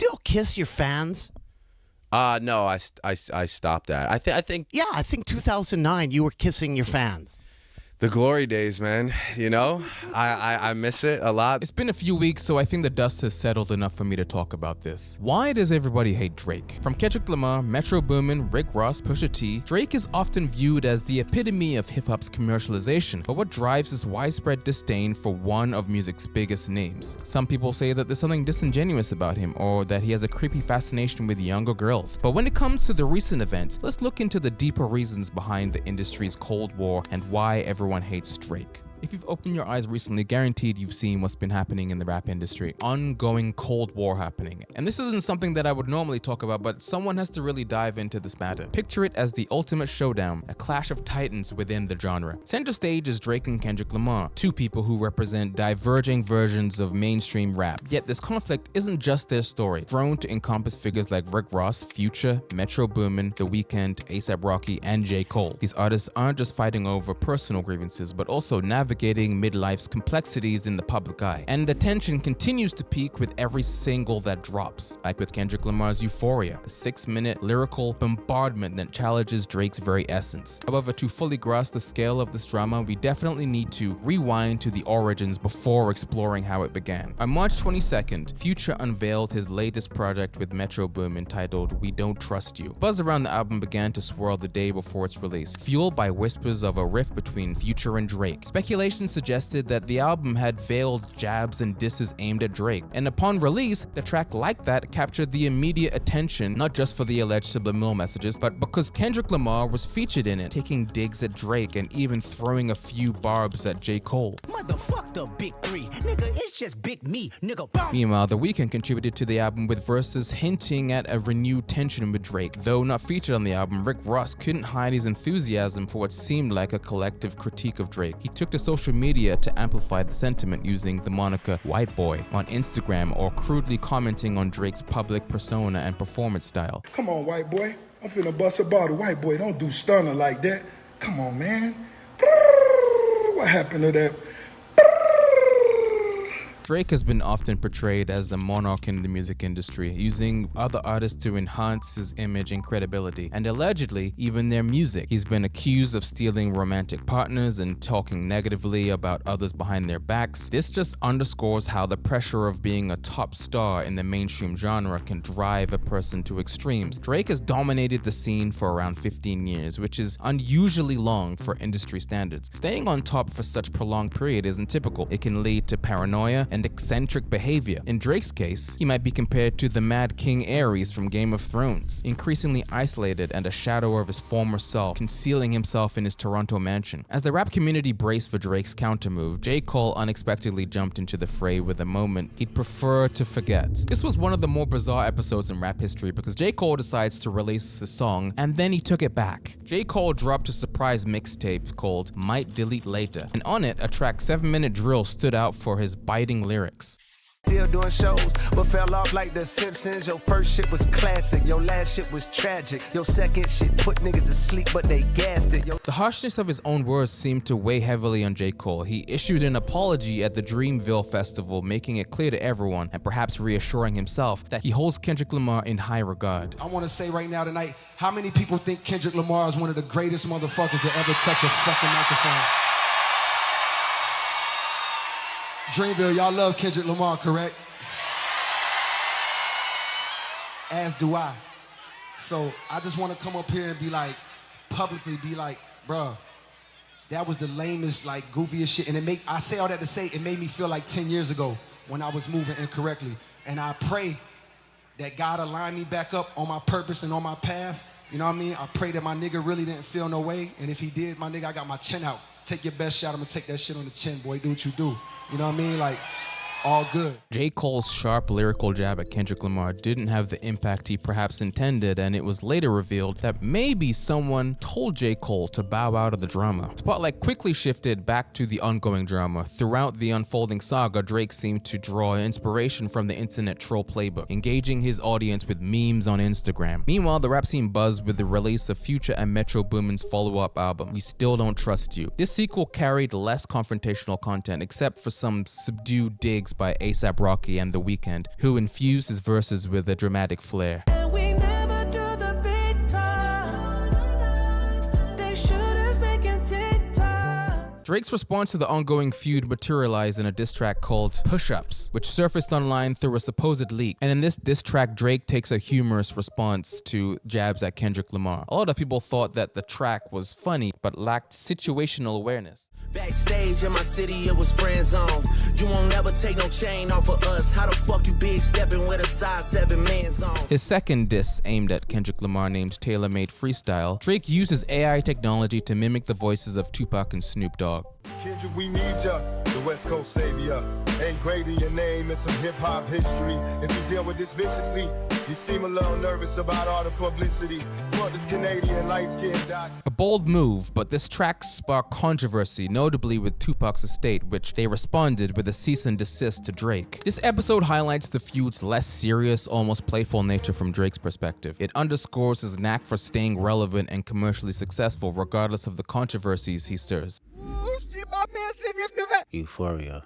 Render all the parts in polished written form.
still kiss your fans? No, I stopped that. I think Yeah, I think 2009 you were kissing your fans. the glory days, man. You know, I miss it a lot. It's been a few weeks, so I think the dust has settled enough for me to talk about this. Why does everybody hate Drake? From Kendrick Lamar, Metro Boomin, Rick Ross, Pusha T, Drake is often viewed as the epitome of hip-hop's commercialization, but what drives this widespread disdain for one of music's biggest names? Some people say that there's something disingenuous about him, or that he has a creepy fascination with younger girls. But when it comes to the recent events, let's look into the deeper reasons behind the industry's Cold War and why everyone hates Drake. If you've opened your eyes recently, guaranteed you've seen what's been happening in the rap industry. Ongoing Cold War happening. And this isn't something that I would normally talk about, but someone has to really dive into this matter. Picture it as the ultimate showdown, a clash of titans within the genre. Center stage is Drake and Kendrick Lamar, two people who represent diverging versions of mainstream rap. Yet this conflict isn't just their story, grown to encompass figures like Rick Ross, Future, Metro Boomin, The Weeknd, A$AP Rocky, and J. Cole. These artists aren't just fighting over personal grievances, but also navigating midlife's complexities in the public eye. And the tension continues to peak with every single that drops, like with Kendrick Lamar's Euphoria, a 6-minute lyrical bombardment that challenges Drake's very essence. However, to fully grasp the scale of this drama, we definitely need to rewind to the origins before exploring how it began. On March 22nd, Future unveiled his latest project with Metro Boomin titled We Don't Trust You. Buzz around the album began to swirl the day before its release, fueled by whispers of a rift between Future and Drake. Speculation suggested that the album had veiled jabs and disses aimed at Drake, and upon release, the track like that captured the immediate attention, not just for the alleged subliminal messages, but because Kendrick Lamar was featured in it, taking digs at Drake and even throwing a few barbs at J. Cole. Motherfuck the big three, nigga, it's just big me, nigga. Boom. Meanwhile, The Weeknd contributed to the album with verses hinting at a renewed tension with Drake. Though not featured on the album, Rick Ross couldn't hide his enthusiasm for what seemed like a collective critique of Drake. He took to social media to amplify the sentiment using the moniker White Boy on Instagram, or crudely commenting on Drake's public persona and performance style. Come on, white boy. I'm finna bust a bottle. White boy, don't do stunner like that. Come on, man. What happened to that? Drake has been often portrayed as a monarch in the music industry, using other artists to enhance his image and credibility, and allegedly even their music. He's been accused of stealing romantic partners and talking negatively about others behind their backs. This just underscores how the pressure of being a top star in the mainstream genre can drive a person to extremes. Drake has dominated the scene for around 15 years, which is unusually long for industry standards. Staying on top for such prolonged period isn't typical. It can lead to paranoia and eccentric behavior. In Drake's case, he might be compared to the Mad King Ares from Game of Thrones, increasingly isolated and a shadow of his former self, concealing himself in his Toronto mansion. As the rap community braced for Drake's countermove, J. Cole unexpectedly jumped into the fray with a moment he'd prefer to forget. This was one of the more bizarre episodes in rap history because J. Cole decides to release a song and then he took it back. J. Cole dropped a surprise mixtape called Might Delete Later, and on it, a track 7-minute drill stood out for his biting lyrics. Still doing shows, but fell off like the Simpsons. Your first shit was classic, your last shit was tragic. Your second shit put niggas to sleep, but they gassed it. The harshness of his own words seemed to weigh heavily on J. Cole. He issued an apology at the Dreamville Festival, making it clear to everyone, and perhaps reassuring himself, that he holds Kendrick Lamar in high regard. I want to say right now tonight, how many people think Kendrick Lamar is one of the greatest motherfuckers to ever touch a fucking microphone? Dreamville, y'all love Kendrick Lamar, correct? As do I. So I just want to come up here and be like, publicly be like, bruh, that was the lamest, like, goofiest shit. And I say all that to say, it made me feel like 10 years ago when I was moving incorrectly. And I pray that God align me back up on my purpose and on my path. You know what I mean? I pray that my nigga really didn't feel no way. And if he did, my nigga, I got my chin out. Take your best shot, I'm gonna take that shit on the chin, boy. Do what you do. You know what I mean? Like, all good. J. Cole's sharp lyrical jab at Kendrick Lamar didn't have the impact he perhaps intended, and it was later revealed that maybe someone told J. Cole to bow out of the drama. Spotlight quickly shifted back to the ongoing drama. Throughout the unfolding saga, Drake seemed to draw inspiration from the internet troll playbook, engaging his audience with memes on Instagram. Meanwhile, the rap scene buzzed with the release of Future and Metro Boomin's follow-up album, We Still Don't Trust You. This sequel carried less confrontational content, except for some subdued digs remix by A$AP Rocky and The Weeknd, who infused his verses with a dramatic flair. We never do the big time. They shoot us making TikToks. Drake's response to the ongoing feud materialized in a diss track called Push-Ups, which surfaced online through a supposed leak. And in this diss track, Drake takes a humorous response to jabs at Kendrick Lamar. A lot of people thought that the track was funny, but lacked situational awareness. Backstage in my city, it was friend zone. You won't ever take no chain off of us. How the fuck you big stepping with a size 7 man's on? His second diss, aimed at Kendrick Lamar, named Tailor Made Freestyle, Drake uses AI technology to mimic the voices of Tupac and Snoop Dogg. Kendrick, we need ya, the West Coast savior. Ain't great in your name and some hip-hop history. If you deal with this viciously, you seem a little nervous about all the publicity. Fuck this Canadian light-skinned doc. A bold move, but this track sparked controversy, notably with Tupac's estate, which they responded with a cease and desist to Drake. This episode highlights the feud's less serious, almost playful nature from Drake's perspective. It underscores his knack for staying relevant and commercially successful regardless of the controversies he stirs. Euphoria.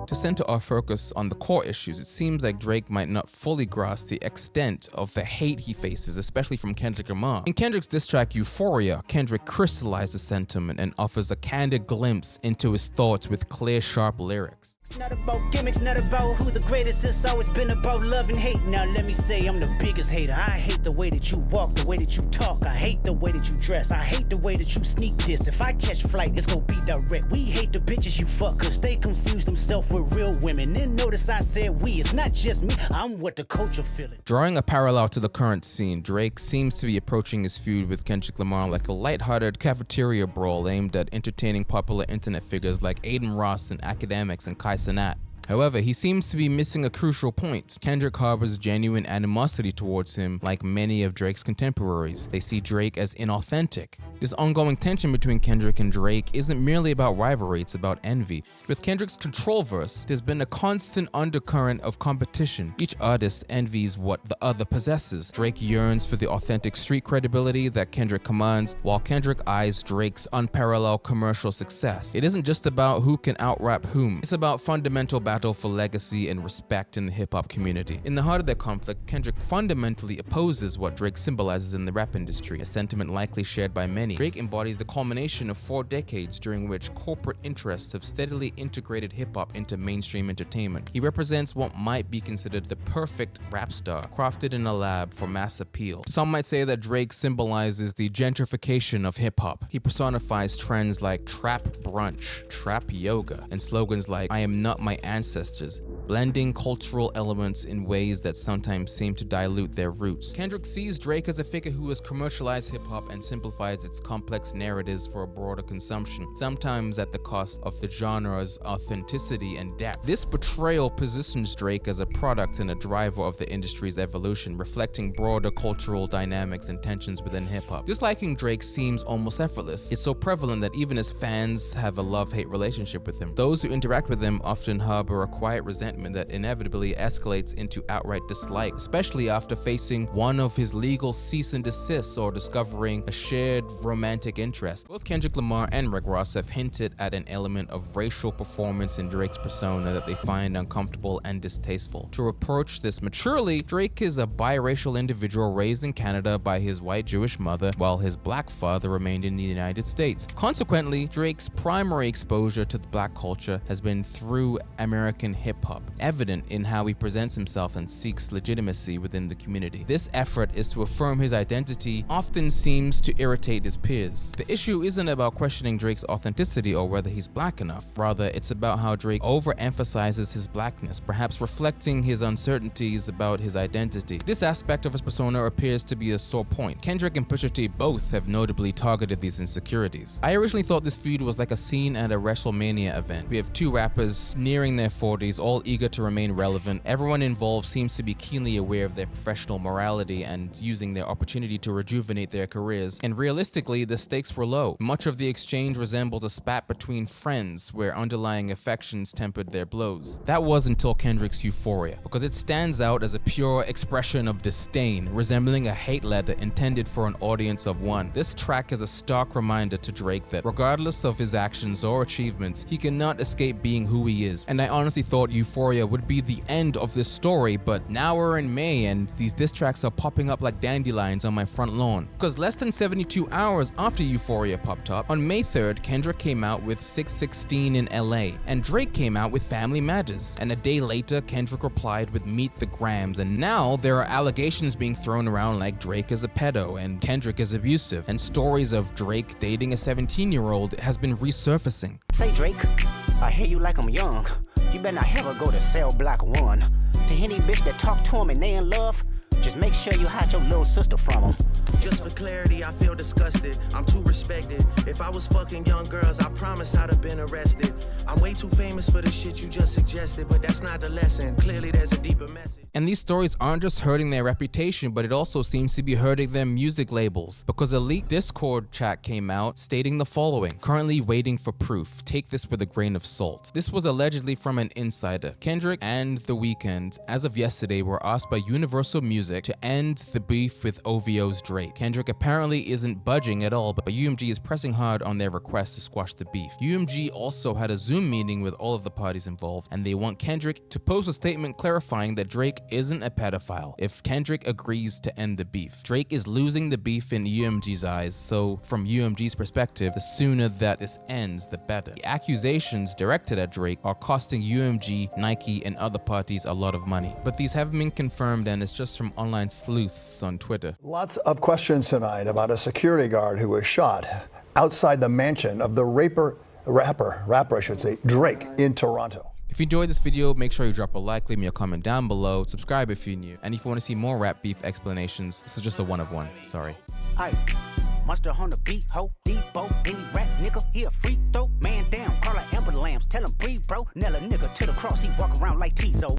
To center our focus on the core issues, it seems like Drake might not fully grasp the extent of the hate he faces, especially from Kendrick Lamar. In Kendrick's diss track Euphoria, Kendrick crystallizes sentiment and offers a candid glimpse into his thoughts with clear, sharp lyrics. It's not about gimmicks, not about who the greatest. It's always been about love and hate. Now let me say I'm the biggest hater. I hate the way that you walk, the way that you talk. I hate the way that you dress. I hate the way that you sneak this. If I catch flight, it's gonna be direct. We hate the bitches you fuck, cause they confuse themselves with real women. Then notice I said we, it's not just me. I'm what the culture feeling. Drawing a parallel to the current scene, Drake seems to be approaching his feud with Kendrick Lamar like a lighthearted cafeteria brawl aimed at entertaining popular internet figures like Aiden Ross and academics and Kai Cenat. However, he seems to be missing a crucial point. Kendrick harbors genuine animosity towards him like many of Drake's contemporaries. They see Drake as inauthentic. This ongoing tension between Kendrick and Drake isn't merely about rivalry, it's about envy. With Kendrick's Control verse, there's been a constant undercurrent of competition. Each artist envies what the other possesses. Drake yearns for the authentic street credibility that Kendrick commands, while Kendrick eyes Drake's unparalleled commercial success. It isn't just about who can out-rap whom. It's about fundamental battle for legacy and respect in the hip-hop community. In the heart of their conflict, Kendrick fundamentally opposes what Drake symbolizes in the rap industry, a sentiment likely shared by many. Drake embodies the culmination of 4 decades during which corporate interests have steadily integrated hip-hop into mainstream entertainment. He represents what might be considered the perfect rap star, crafted in a lab for mass appeal. Some might say that Drake symbolizes the gentrification of hip-hop. He personifies trends like trap brunch, trap yoga, and slogans like "I am not my ancestors," blending cultural elements in ways that sometimes seem to dilute their roots. Kendrick sees Drake as a figure who has commercialized hip-hop and simplifies its complex narratives for a broader consumption, sometimes at the cost of the genre's authenticity and depth. This portrayal positions Drake as a product and a driver of the industry's evolution, reflecting broader cultural dynamics and tensions within hip-hop. Disliking Drake seems almost effortless. It's so prevalent that even his fans have a love-hate relationship with him. Those who interact with him often harbor a quiet resentment that inevitably escalates into outright dislike, especially after facing one of his legal cease and desists or discovering a shared romantic interest. Both Kendrick Lamar and Rick Ross have hinted at an element of racial performance in Drake's persona that they find uncomfortable and distasteful. To approach this maturely, Drake is a biracial individual raised in Canada by his white Jewish mother, while his black father remained in the United States. Consequently, Drake's primary exposure to the black culture has been through American hip-hop, evident in how he presents himself and seeks legitimacy within the community. This effort is to affirm his identity often seems to irritate his peers. The issue isn't about questioning Drake's authenticity or whether he's black enough. Rather, it's about how Drake overemphasizes his blackness, perhaps reflecting his uncertainties about his identity. This aspect of his persona appears to be a sore point. Kendrick and Pusha T both have notably targeted these insecurities. I originally thought this feud was like a scene at a WrestleMania event. We have 2 rappers nearing their 40s, all eager to remain relevant. Everyone involved seems to be keenly aware of their professional morality and using their opportunity to rejuvenate their careers. And realistically, the stakes were low. Much of the exchange resembled a spat between friends where underlying affections tempered their blows. That was until Kendrick's Euphoria, because it stands out as a pure expression of disdain, resembling a hate letter intended for an audience of one. This track is a stark reminder to Drake that regardless of his actions or achievements, he cannot escape being who he is. And I honestly thought Euphoria would be the end of this story, but now we're in May and these diss tracks are popping up like dandelions on my front lawn. Because less than 72 hours after Euphoria popped up, on May 3rd, Kendrick came out with 616 in LA, and Drake came out with Family Matters. And a day later, Kendrick replied with Meet the Grams, and now there are allegations being thrown around like Drake is a pedo and Kendrick is abusive, and stories of Drake dating a 17-year-old has been resurfacing. Say Drake, I hear you like I'm young. You better not ever go to cell block 1. To any bitch that talk to him and they in love, just make sure you hide your little sister from him. Just for clarity, I feel disgusted. I'm too respected. If I was fucking young girls, I promise I'd have been arrested. I'm way too famous for the shit you just suggested, but that's not the lesson. Clearly there's a deeper message. And these stories aren't just hurting their reputation, but it also seems to be hurting their music labels, because a leaked Discord chat came out stating the following: currently waiting for proof. Take this with a grain of salt. This was allegedly from an insider. Kendrick and The Weeknd, as of yesterday, were asked by Universal Music to end the beef with OVO's Drake. Kendrick apparently isn't budging at all, but UMG is pressing hard on their request to squash the beef. UMG also had a Zoom meeting with all of the parties involved, and they want Kendrick to post a statement clarifying that Drake isn't a pedophile if Kendrick agrees to end the beef. Drake is losing the beef in UMG's eyes, so from UMG's perspective, the sooner that this ends, the better. The accusations directed at Drake are costing UMG, Nike, and other parties a lot of money, but these haven't been confirmed, and it's just from online sleuths on Twitter. Lots of questions tonight about a security guard who was shot outside the mansion of the rapper, I should say, Drake in Toronto. If you enjoyed this video, make sure you drop a like, leave me a comment down below, subscribe if you're new, and if you want to see more rap beef explanations, this is just a one of one, sorry. Aye, monster on the beat, ho, Debo, any rap nigga, he a freak though, man down, call her Amber Lambs, tell him breathe bro, nail a nigga to the cross, he walk around like Tizo.